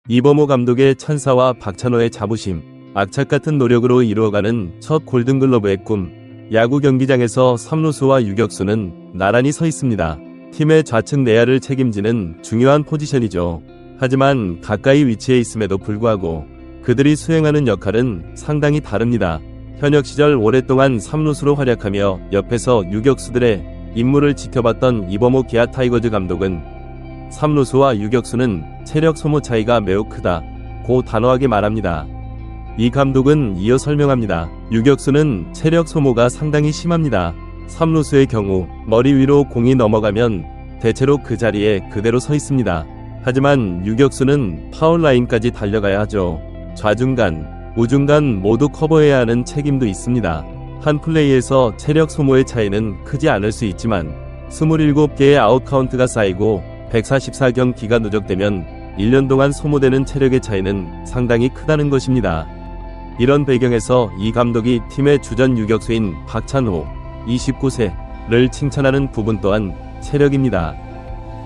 이범호 감독의 천사와 박찬호의 자부심, 악착 같은 노력으로 이루어가는 첫 골든글러브의 꿈. 야구 경기장에서 3루수와 유격수는 나란히 서 있습니다. 팀의 좌측 내야를 책임지는 중요한 포지션이죠. 하지만 가까이 위치해 있음에도 불구하고 그들이 수행하는 역할은 상당히 다릅니다. 현역 시절 오랫동안 3루수로 활약하며 옆에서 유격수들의 임무를 지켜봤던 이범호 기아 타이거즈 감독은 3루수와 유격수는 체력 소모 차이가 매우 크다 고 단호하게 말합니다. 이 감독은 이어 설명합니다. 유격수는 체력 소모가 상당히 심합니다. 3루수의 경우 머리 위로 공이 넘어가면 대체로 그 자리에 그대로 서 있습니다. 하지만 유격수는 파울라인까지 달려가야 하죠. 좌중간, 우중간 모두 커버해야 하는 책임도 있습니다. 한 플레이에서 체력 소모의 차이는 크지 않을 수 있지만 27개의 아웃카운트가 쌓이고 144경기가 누적되면 1년 동안 소모되는 체력의 차이는 상당히 크다는 것입니다. 이런 배경에서 이 감독이 팀의 주전 유격수인 박찬호 29세를 칭찬하는 부분 또한 체력입니다.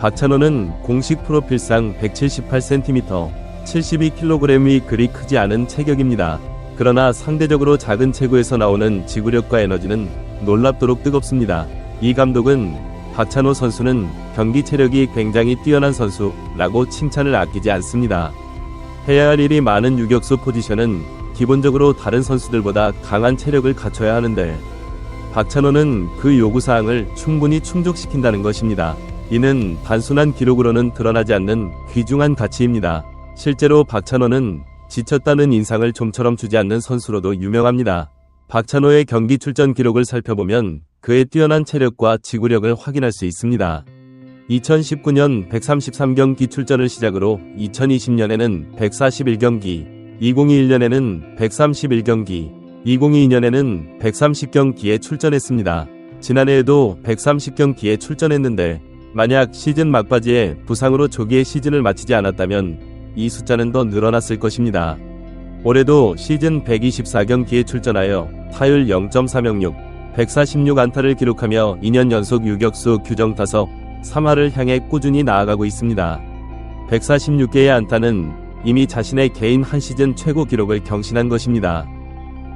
박찬호는 공식 프로필상 178cm, 72kg이 그리 크지 않은 체격입니다. 그러나 상대적으로 작은 체구에서 나오는 지구력과 에너지는 놀랍도록 뜨겁습니다. 이 감독은 박찬호 선수는 경기 체력이 굉장히 뛰어난 선수라고 칭찬을 아끼지 않습니다. 해야 할 일이 많은 유격수 포지션은 기본적으로 다른 선수들보다 강한 체력을 갖춰야 하는데 박찬호는 그 요구사항을 충분히 충족시킨다는 것입니다. 이는 단순한 기록으로는 드러나지 않는 귀중한 가치입니다. 실제로 박찬호는 지쳤다는 인상을 좀처럼 주지 않는 선수로도 유명합니다. 박찬호의 경기 출전 기록을 살펴보면 그의 뛰어난 체력과 지구력을 확인할 수 있습니다. 2019년 133경기 출전을 시작으로 2020년에는 141경기, 2021년에는 131경기, 2022년에는 130경기에 출전했습니다. 지난해에도 130경기에 출전했는데 만약 시즌 막바지에 부상으로 조기에 시즌을 마치지 않았다면 이 숫자는 더 늘어났을 것입니다. 올해도 시즌 124경기에 출전하여 타율 0.306, 146안타를 기록하며 2년 연속 유격수 규정 타석 3할을 향해 꾸준히 나아가고 있습니다. 146개의 안타는 이미 자신의 개인 한 시즌 최고 기록을 경신한 것입니다.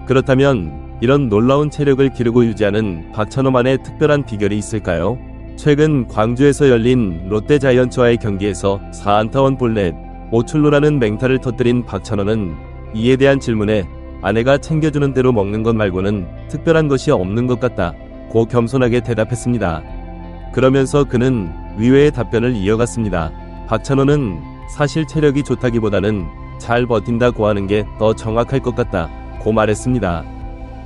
그렇다면 이런 놀라운 체력을 기르고 유지하는 박찬호만의 특별한 비결이 있을까요? 최근 광주에서 열린 롯데 자이언츠와의 경기에서 4안타 1볼넷 5출루라는 맹타를 터뜨린 박찬호는 이에 대한 질문에 아내가 챙겨주는 대로 먹는 것 말고는 특별한 것이 없는 것 같다 고 겸손하게 대답했습니다. 그러면서 그는 의외의 답변을 이어갔습니다. 박찬호는 사실 체력이 좋다기보다는 잘 버틴다고 하는 게 더 정확할 것 같다 고 말했습니다.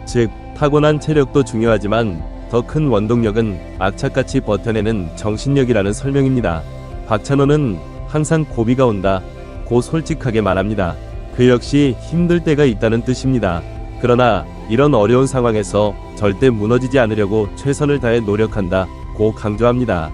즉 타고난 체력도 중요하지만 더 큰 원동력은 악착같이 버텨내는 정신력이라는 설명입니다. 박찬호는 항상 고비가 온다 고 솔직하게 말합니다. 그 역시 힘들 때가 있다는 뜻입니다. 그러나 이런 어려운 상황에서 절대 무너지지 않으려고 최선을 다해 노력한다 고 강조합니다.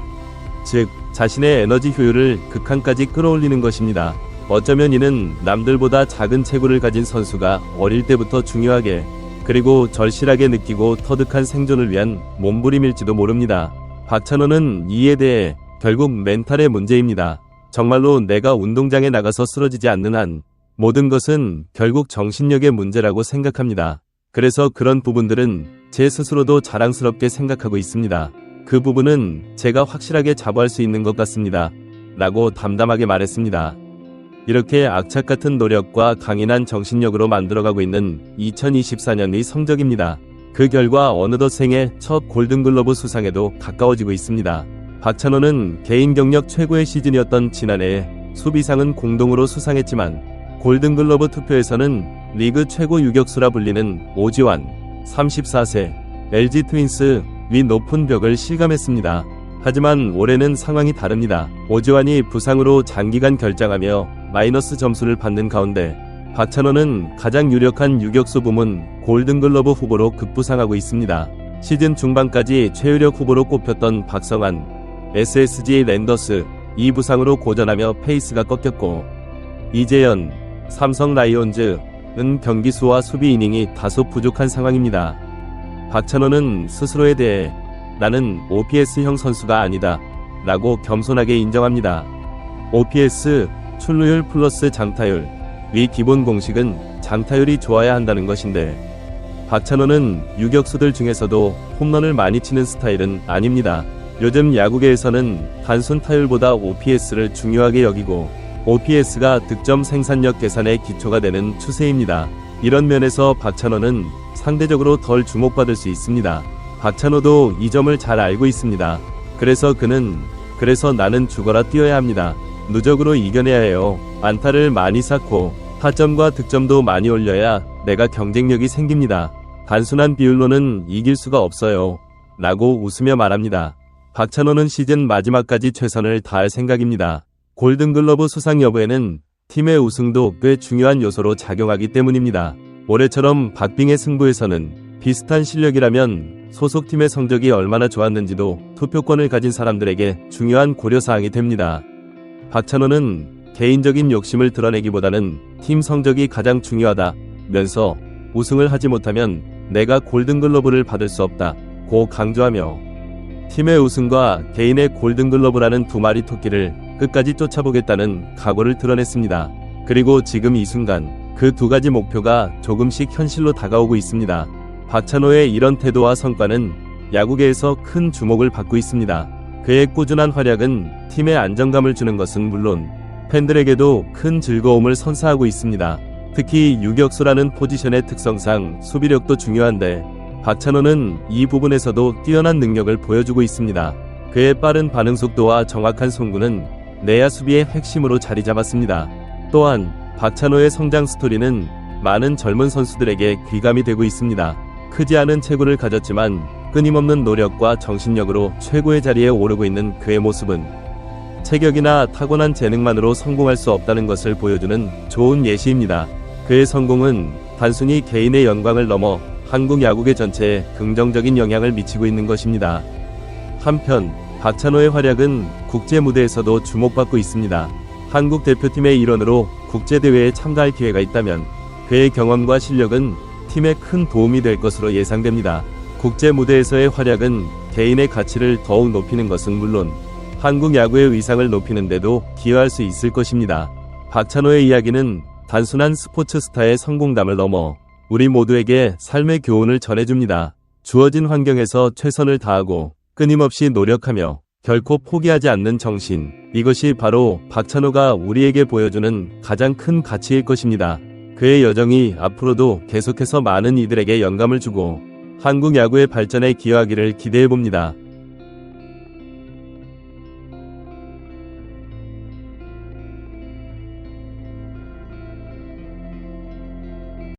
즉 자신의 에너지 효율을 극한까지 끌어올리는 것입니다. 어쩌면 이는 남들보다 작은 체구를 가진 선수가 어릴 때부터 중요하게 그리고 절실하게 느끼고 터득한 생존을 위한 몸부림일지도 모릅니다. 박찬호는 이에 대해 결국 멘탈의 문제입니다. 정말로 내가 운동장에 나가서 쓰러지지 않는 한 모든 것은 결국 정신력의 문제라고 생각합니다. 그래서 그런 부분들은 제 스스로도 자랑스럽게 생각하고 있습니다. 그 부분은 제가 확실하게 자부할 수 있는 것 같습니다. 라고 담담하게 말했습니다. 이렇게 악착 같은 노력과 강인한 정신력으로 만들어가고 있는 2024년의 성적입니다. 그 결과 어느덧 생애 첫 골든글러브 수상에도 가까워지고 있습니다. 박찬호는 개인 경력 최고의 시즌이었던 지난해에 수비상은 공동으로 수상했지만 골든글러브 투표에서는 리그 최고 유격수라 불리는 오지환 34세 LG 트윈스 위 높은 벽을 실감했습니다. 하지만 올해는 상황이 다릅니다. 오지환이 부상으로 장기간 결장하며 마이너스 점수를 받는 가운데 박찬호는 가장 유력한 유격수 부문 골든글러브 후보로 급부상하고 있습니다. 시즌 중반까지 최유력 후보로 꼽혔던 박성환 SSG 랜더스 이 부상으로 고전하며 페이스가 꺾였고 이재현 삼성 라이온즈는 경기수와 수비 이닝이 다소 부족한 상황입니다. 박찬호는 스스로에 대해 나는 OPS형 선수가 아니다. 라고 겸손하게 인정합니다. OPS, 출루율 플러스 장타율. 위 기본 공식은 장타율이 좋아야 한다는 것인데, 박찬호는 유격수들 중에서도 홈런을 많이 치는 스타일은 아닙니다. 요즘 야구계에서는 단순 타율보다 OPS를 중요하게 여기고, OPS가 득점 생산력 계산의 기초가 되는 추세입니다. 이런 면에서 박찬호는 상대적으로 덜 주목받을 수 있습니다. 박찬호도 이 점을 잘 알고 있습니다. 그래서 나는 죽어라 뛰어야 합니다. 누적으로 이겨내야 해요. 안타를 많이 쌓고 타점과 득점도 많이 올려야 내가 경쟁력이 생깁니다. 단순한 비율로는 이길 수가 없어요. 라고 웃으며 말합니다. 박찬호는 시즌 마지막까지 최선을 다할 생각입니다. 골든글러브 수상 여부에는 팀의 우승도 꽤 중요한 요소로 작용하기 때문입니다. 올해처럼 박빙의 승부에서는 비슷한 실력이라면 소속팀의 성적이 얼마나 좋았는지도 투표권을 가진 사람들에게 중요한 고려사항이 됩니다. 박찬호는 개인적인 욕심을 드러내기보다는 팀 성적이 가장 중요하다면서 우승을 하지 못하면 내가 골든글러브를 받을 수 없다고 강조하며 팀의 우승과 개인의 골든글러브라는 두 마리 토끼를 끝까지 쫓아보겠다는 각오를 드러냈습니다. 그리고 지금 이 순간 그 두 가지 목표가 조금씩 현실로 다가오고 있습니다. 박찬호의 이런 태도와 성과는 야구계에서 큰 주목을 받고 있습니다. 그의 꾸준한 활약은 팀에 안정감을 주는 것은 물론 팬들에게도 큰 즐거움을 선사하고 있습니다. 특히 유격수라는 포지션의 특성상 수비력도 중요한데 박찬호는 이 부분에서도 뛰어난 능력을 보여주고 있습니다. 그의 빠른 반응 속도와 정확한 송구는 내야 수비의 핵심으로 자리 잡았습니다. 또한 박찬호의 성장 스토리는 많은 젊은 선수들에게 귀감이 되고 있습니다. 크지 않은 체구를 가졌지만 끊임없는 노력과 정신력으로 최고의 자리에 오르고 있는 그의 모습은 체격이나 타고난 재능만으로 성공할 수 없다는 것을 보여주는 좋은 예시입니다. 그의 성공은 단순히 개인의 영광을 넘어 한국 야구계 전체에 긍정적인 영향을 미치고 있는 것입니다. 한편 박찬호의 활약은 국제 무대에서도 주목받고 있습니다. 한국 대표팀의 일원으로 국제대회에 참가할 기회가 있다면 그의 경험과 실력은 팀에 큰 도움이 될 것으로 예상됩니다. 국제 무대에서의 활약은 개인의 가치를 더욱 높이는 것은 물론 한국 야구의 위상을 높이는 데도 기여할 수 있을 것입니다. 박찬호의 이야기는 단순한 스포츠 스타의 성공담을 넘어 우리 모두에게 삶의 교훈을 전해줍니다. 주어진 환경에서 최선을 다하고 끊임없이 노력하며 결코 포기하지 않는 정신, 이것이 바로 박찬호가 우리에게 보여주는 가장 큰 가치일 것입니다. 그의 여정이 앞으로도 계속해서 많은 이들에게 영감을 주고 한국 야구의 발전에 기여하기를 기대해봅니다.